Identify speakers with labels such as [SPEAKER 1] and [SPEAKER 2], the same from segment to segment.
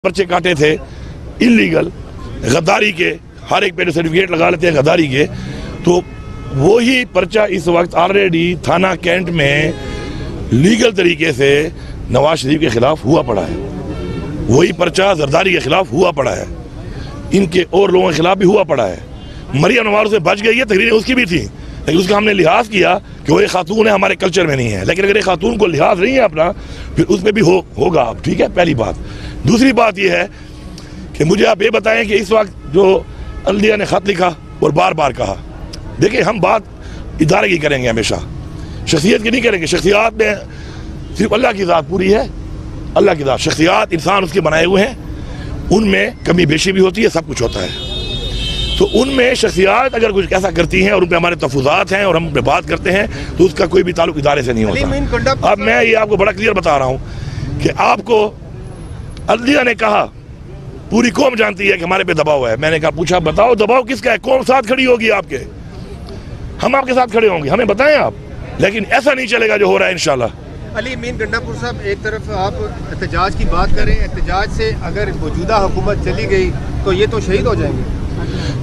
[SPEAKER 1] पर्चे काटे थे इलीगल गद्दारी के, हर एक पे सर्टिफिकेट लगा लेते हैं गद्दारी के। तो वो ही पर्चा इस वक्त ऑलरेडी थाना कैंट में लीगल तरीके से नवाज शरीफ के खिलाफ हुआ पड़ा है। वही पर्चा जरदारी के खिलाफ हुआ पड़ा है, इनके और लोगों के खिलाफ भी हुआ पड़ा है। मरियम नवाज से बच गई है, तकरीरें उसकी भी थी, लेकिन उसका हमने लिहाज किया कि वो एक खातून है, हमारे कल्चर में नहीं है। लेकिन अगर एक खातून को लिहाज नहीं है अपना, फिर उस पर भी होगा अब, ठीक है, पहली बात। दूसरी बात यह है कि मुझे आप ये बताएं कि इस वक्त जो अल्दिया ने खत लिखा और बार बार कहा, देखिए हम बात इदारे की करेंगे, हमेशा शख्सियत की नहीं करेंगे। शख्सियात में सिर्फ अल्लाह की ज़ात पूरी है, अल्लाह की ज़ात। शख्सियात इंसान उसके बनाए हुए हैं, उनमें कमी बेशी भी होती है, सब कुछ होता है। तो उनमें शख्सियात अगर कुछ ऐसा करती हैं और उन पर हमारे तफुज़ात हैं और हम उन पर बात करते हैं, तो उसका कोई भी ताल्लुक इदारे से नहीं होता। अब मैं ये आपको बड़ा क्लियर बता रहा हूँ कि आपको अल्दिया ने कहा, पूरी कौम जानती है कि हमारे पे दबाव है। मैंने कहा, पूछा बताओ दबाव किसका है, कौम साथ खड़ी होगी आपके, हम आपके साथ खड़े होंगे, हमें बताएं आप। लेकिन ऐसा नहीं चलेगा जो हो रहा है इंशाल्लाह।
[SPEAKER 2] अली अमीन गंडापुर साहब, एक तरफ आप एहतजाज की बात करें, एहतजाज से अगर मौजूदा हुकूमत चली गई तो ये तो शहीद हो जाएंगे।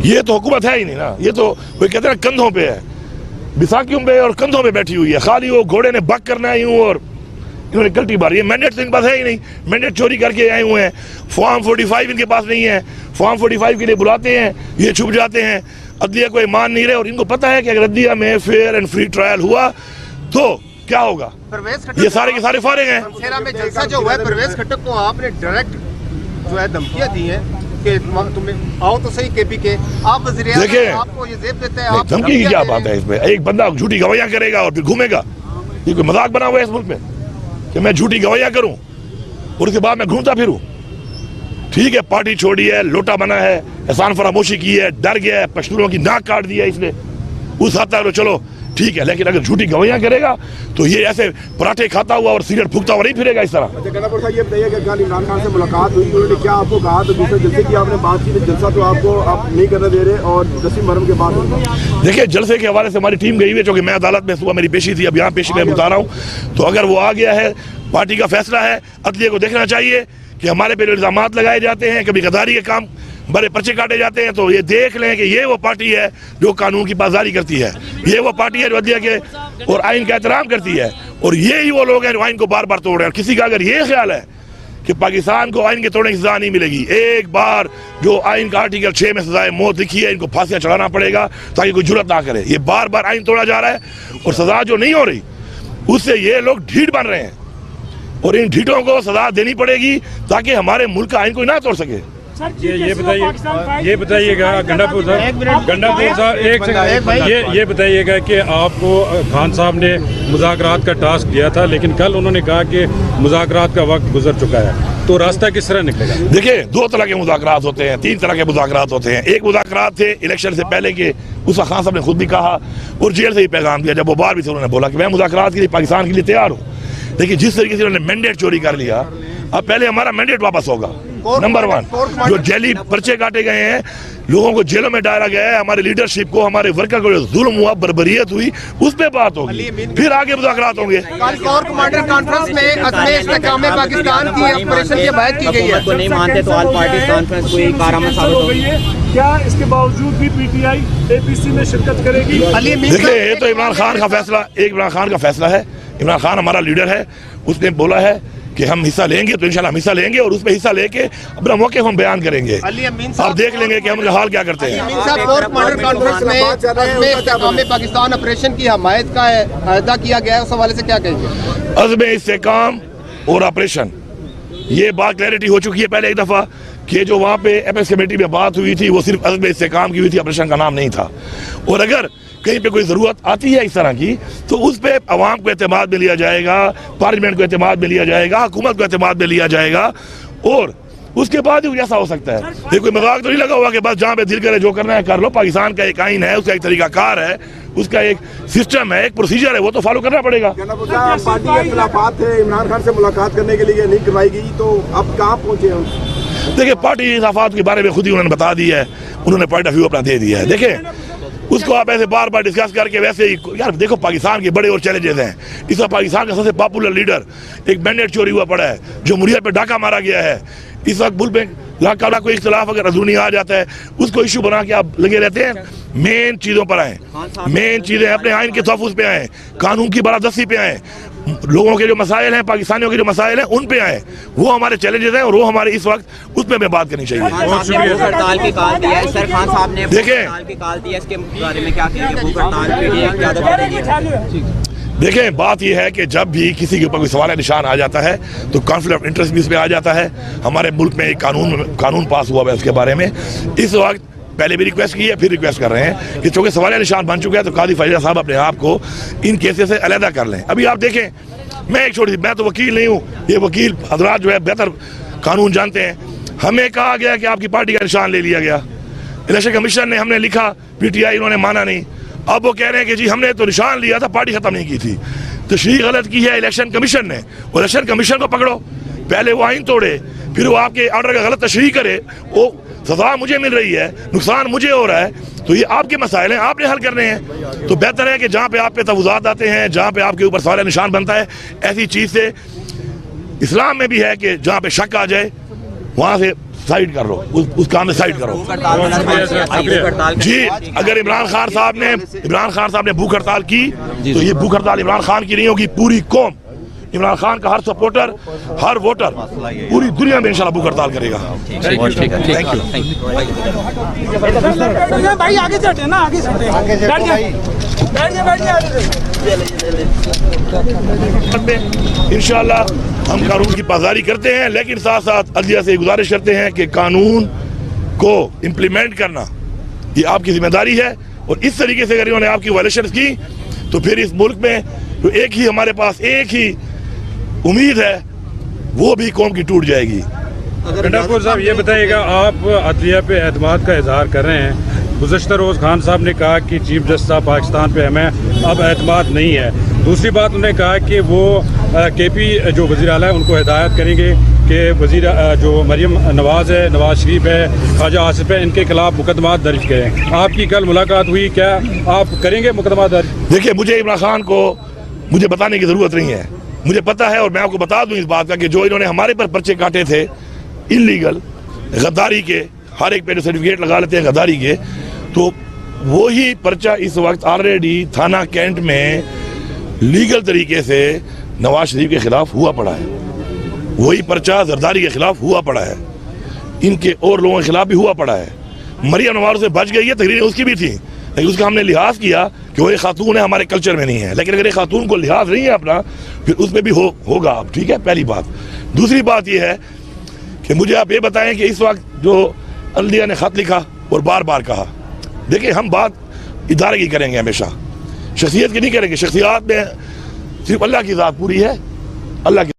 [SPEAKER 1] ये तो हुकूमत है ही नहीं ना, ये तो कोई कहते हैं कंधों पे है, बिसाकियों पे और कंधों पे बैठी हुई है। खाली वो घोड़े ने बक करना है यूं और इन्होंने गलती मारी है। मैंडेट तो इनके पास है ही नहीं, मैंडेट चोरी करके आए हुए हैं। फॉर्म 45 इनके पास नहीं है, फॉर्म 45 के लिए बुलाते हैं, ये छुप जाते हैं। अदलिया को मान नहीं रहे और इनको पता है कि अगर अदलिया में फेयर एंड फ्री ट्रायल हुआ तो क्या होगा। ये सारे के सारे फारिग हैं।
[SPEAKER 2] में जलसा जो हुआ है, परवेज खट्टक को आपने डायरेक्ट जो है धमकियां दी हैं कि तुम्हें आओ तो सही केपी के, आप वज़ीर आज़म आपको ये जेब देते हैं।
[SPEAKER 1] धमकी की क्या बात है इसमें? एक बंदा झूठी गवाहियां करेगा और फिर घूमेगा, ये कोई मजाक बना हुआ है इस मुल्क में कि मैं झूठी गवाहियां करूं और उसके बाद मैं घूमता फिरूं? ठीक है, पार्टी छोड़ी है, लोटा बना है, एहसान फरामोशी की है, डर गया है, पश्तूनों की नाक काट दी है इसने, उस हद तक चलो ठीक है। लेकिन अगर झूठी गवाहियां करेगा तो ये ऐसे पराठे खाता हुआ और सिगरेट फूकता हुआ नहीं फिरेगा इस तरह।
[SPEAKER 3] गंडापुर साहब, ये बताइए कि कल इमरान खान से मुलाकात हुई, उन्होंने क्या आपको कहा? तो दूसरे जलसे की आपने बात की, जलसा तो आपको आप नहीं करने दे रहे और 10 मुहर्रम के बाद
[SPEAKER 1] देखिए जलसे के हवाले से हमारी टीम गई हुई है, जो कि मैं अदालत में सुबह मेरी पेशी थी, अब यहाँ पेशी में बता रहा हूँ। तो अगर वो आ गया है, पार्टी का फैसला है, अदलिया को देखना चाहिए कि हमारे पे इल्जाम लगाए जाते हैं, कभी गद्दारी के काम, बड़े पर्चे काटे जाते हैं, तो ये देख लें कि ये वो पार्टी है जो कानून की पासदारी करती है, ये वो पार्टी है जो अदलिया के और आइन का एहतराम करती है, और ये ही वो लोग हैं जो आइन को बार बार तोड़ रहे हैं। और किसी का अगर ये ख्याल है कि पाकिस्तान को आइन के तोड़ने की सजा नहीं मिलेगी, एक बार जो आइन का आर्टिकल 6 में सजाए मौत लिखी है, इनको फांसियां चढ़ाना पड़ेगा ताकि कोई जुर्रत ना करे। ये बार बार आइन तोड़ा जा रहा है और सजा जो नहीं हो रही उससे ये लोग ढीठ बन रहे हैं, और इन ढीठों को सजा देनी पड़ेगी ताकि हमारे मुल्क का आइन कोई ना तोड़ सके।
[SPEAKER 4] ये बताइएगा गंडापुर साहब एक सेकंड, ये बताइएगा कि आपको खान साहब ने मुज़ाकरात का टास्क दिया था, लेकिन कल उन्होंने कहा कि मुज़ाकरात का वक्त गुजर चुका है, तो रास्ता किस तरह निकलेगा?
[SPEAKER 1] देखिए, 2 तरह के मुज़ाकरात होते हैं, 3 तरह के मुज़ाकरात होते हैं। एक मुज़ाकरात थे इलेक्शन से पहले के, उसका खान साहब ने खुद भी कहा और जेल से ही पैगाम दिया, जब वो बाहर भी थे उन्होंने बोला कि मैं मुज़ाकरात के लिए पाकिस्तान के लिए तैयार हूँ। देखिए जिस तरीके से उन्होंने मैंडेट चोरी कर लिया, अब पहले हमारा मैंडेट वापस होगा। नंबर 1, जो जेली पर्चे काटे गए हैं, लोगों को जेलों में डाला गया है, हमारे लीडरशिप को, हमारे वर्कर को जो जुल्म हुआ, बर्बरियत हुई, उस पे बात होगी, फिर आगे मुज़ाकरात होंगे।
[SPEAKER 2] कोर कमांडर कॉन्फ्रेंस में इस्तेहकाम पाकिस्तान की ऑपरेशन की हिमायत की गई है,
[SPEAKER 5] को नहीं मानते तो ऑल पार्टी कॉन्फ्रेंस कोई कारआमद साबित होगी
[SPEAKER 6] क्या? इसके बावजूद भी पीटीआई एपीसी में शिरकत करेगी?
[SPEAKER 1] देखिए, ये तो इमरान खान का फैसला, इमरान खान का फैसला है। इमरान खान हमारा लीडर है, उसने बोला है कि हम हिस्सा लेंगे, तो इंशाल्लाह हम हिस्सा लेंगे और उसमें हिस्सा लेके अपना मौके हम बयान करेंगे। आप देख लेंगे कि हम हाल क्या करते हैं।
[SPEAKER 2] कोर कमांडर कॉन्फ्रेंस में इस्तेहकाम पाकिस्तान ऑपरेशन की हिमायत का अदा किया गया है, उस हवाले से क्या कहेंगे?
[SPEAKER 1] अज़्म इस्तेहकाम और ऑपरेशन, ये बात क्लैरिटी हो चुकी है पहले एक दफ़ा कि जो वहाँ पे एपेक्स कमेटी में बात हुई थी वो सिर्फ अज़्म इस्तेहकाम की हुई थी, ऑपरेशन का नाम नहीं था। और अगर कहीं पे कोई ज़रूरत आती है इस तरह की, तो उस पर अवाम को एतमाद में लिया जाएगा, पार्लियामेंट को एतमाद में लिया जाएगा, हुकूमत को एतमाद में लिया जाएगा, और उसके बाद ही ऐसा हो सकता है। ये कोई मजाक तो नहीं लगा हुआ कि बस जहाँ पे दिल करे जो करना है कर लो। पाकिस्तान का एक आइन है, उसका एक तरीकाकार है, उसका एक सिस्टम है, एक प्रोसीजर है, वो तो फॉलो करना पड़ेगा।
[SPEAKER 3] पार्टी के खिलाफात थे, इमरान खान से मुलाकात करने के लिए नहीं करवाई गई, तो अब कहाँ पहुँचे हैं?
[SPEAKER 1] देखिए, पार्टी खिलाफात के बारे में खुद ही उन्होंने बता दिया है, उन्होंने पॉइंट ऑफ व्यू अपना दे दिया है। देखिए, उसको आप ऐसे बार बार डिस्कस करके वैसे ही, यार देखो पाकिस्तान के बड़े और चैलेंजेस हैं। इस बार पाकिस्तान का सबसे पॉपुलर लीडर, एक मैंडेट चोरी हुआ पड़ा है, जो मुरिया पे डाका मारा गया है, इस वक्त मुल्क में लाका कोई इख्तलाफ अगर अंदरूनी आ जाता है उसको इशू बना के आप लगे रहते हैं। मेन चीज़ों पर आए, मेन चीज़ें अपने आइन के तहफ़्फ़ुज़ पे आए, कानून की बरादस्ती पे आए, लोगों के जो मसाइल हैं, पाकिस्तानियों के जो मसाइल हैं उन पे आए। वो हमारे चैलेंजेस हैं और वो हमारे इस वक्त उस पर हमें बात करनी चाहिए।
[SPEAKER 5] हड़ताल की कॉल दिया है सर, खान साहब ने
[SPEAKER 1] देखें,
[SPEAKER 5] हड़ताल की कॉल दिया, इसके बारे में क्या कहेंगे? भूख हड़ताल पीटीआई ज़्यादा बढ़ेगी।
[SPEAKER 1] देखें, बात यह है कि जब भी किसी के ऊपर कोई सवाल निशान आ जाता है तो कॉन्फ्लिक्ट ऑफ इंटरेस्ट भी इसमें आ जाता है। हमारे मुल्क में एक कानून पास हुआ है उसके बारे में। इस वक्त पहले भी रिक्वेस्ट की है, फिर रिक्वेस्ट कर रहे हैं कि चूंकि सवाल निशान बन चुका है तो कादी फैज़ा साहब अपने आप को इन केसेस से अलहदा कर लें। अभी आप देखें, मैं एक छोटी सी, मैं तो वकील नहीं हूँ, ये वकील हजरात जो है बेहतर कानून जानते हैं। हमें कहा गया कि आपकी पार्टी का निशान ले लिया गया, इलेक्शन कमीशन ने, हमने लिखा, पीटीआई इन्होंने माना नहीं। अब वो कह रहे हैं कि जी हमने तो निशान लिया था, पार्टी खत्म नहीं की थी। तशरीह गलत की है इलेक्शन कमीशन ने, और इलेक्शन कमीशन को पकड़ो, पहले वो आइन तोड़े, फिर वो आपके ऑर्डर का गलत तशरीह करे, वो सजा मुझे मिल रही है, नुकसान मुझे हो रहा है, तो ये आपके मसाइल हैं, आपने हल करने हैं। तो बेहतर है कि जहाँ पे आप पे तवज़ुआत आते हैं, जहाँ पे आपके ऊपर सवाल निशान बनता है, ऐसी चीज़ से इस्लाम में भी है कि जहाँ पे शक आ जाए वहाँ से साइड कर लो, उस काम में साइड करो। जी, अगर इमरान खान साहब ने भूख हड़ताल की तो ये भूख हड़ताल इमरान खान की नहीं होगी, पूरी कौम, इमरान खान का हर सपोर्टर, हर वोटर पूरी दुनिया में इंशाल्लाह भूख हड़ताल करेगा। थैंक यू
[SPEAKER 6] भाई, आगे चढ़े ना, आगे चढ़े,
[SPEAKER 1] इंशाल्लाह हम कानून की पासदारी करते हैं, लेकिन साथ साथ अदलिया से गुजारिश करते हैं कि कानून को इम्प्लीमेंट करना ये आपकी जिम्मेदारी है। और इस तरीके से अगर इन्होंने आपकी वायलेशंस की तो फिर इस मुल्क में तो एक ही हमारे पास एक ही उम्मीद है, वो भी कौम की टूट जाएगी।
[SPEAKER 4] गंडापुर साहब, ये बताइएगा, आप अदलिया पे एतमाद का इजहार कर रहे हैं। गुज़श्ता रोज़ खान साहब ने कहा कि चीफ जस्टिस ऑफ पाकिस्तान पे हमें अब एतमाद नहीं है। दूसरी बात उन्होंने कहा कि वो केपी जो वज़ीर आला है उनको हिदायत करेंगे कि वज़ीर जो मरियम नवाज़ है, नवाज़ शरीफ है, ख्वाजा आसिफ है, इनके खिलाफ मुकदमा दर्ज करें। आपकी कल मुलाकात हुई, क्या आप करेंगे मुकदमा दर्ज?
[SPEAKER 1] देखिए, मुझे इमरान खान को मुझे बताने की ज़रूरत नहीं है, मुझे पता है। और मैं आपको बता दूं इस बात का कि जो इन्होंने हमारे पर पर्चे काटे थे इलीगल गद्दारी के, हर एक पे सर्टिफिकेट लगा लेते हैं गद्दारी के, तो वो ही पर्चा इस वक्त ऑलरेडी थाना कैंट में लीगल तरीके से नवाज शरीफ के खिलाफ हुआ पड़ा है। वही पर्चा जरदारी के खिलाफ हुआ पड़ा है, इनके और लोगों के खिलाफ भी हुआ पड़ा है। मरियम नवाज से बच गई है, तकरीरें उसकी भी थी, लेकिन उसका हमने लिहाज किया कि वो एक खातून है, हमारे कल्चर में नहीं है। लेकिन अगर एक खातून को लिहाज नहीं है अपना, फिर उसमें भी होगा अब, ठीक है, पहली बात। दूसरी बात यह है कि मुझे आप ये बताएं कि इस वक्त जो अदलिया ने खत लिखा और बार बार कहा, देखिए हम बात इदारे की करेंगे, हमेशा शख्सियत की नहीं करेंगे। शख्सियत में सिर्फ अल्लाह की ज़ात पूरी है, अल्लाह की